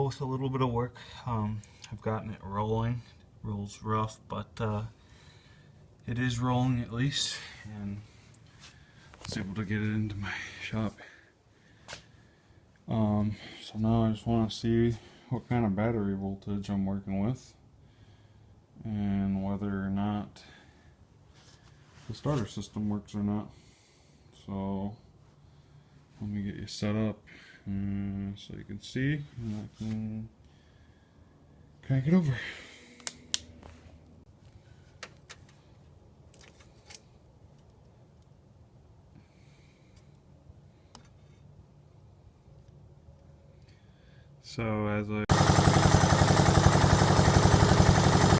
go with a little bit of work. I've gotten it rolling. Rolls rough, but it is rolling at least, and I was able to get it into my shop. So now I just want to see what kind of battery voltage I'm working with and whether or not the starter system works or not. So let me get you set up so you can see, and I can crank it over. So as I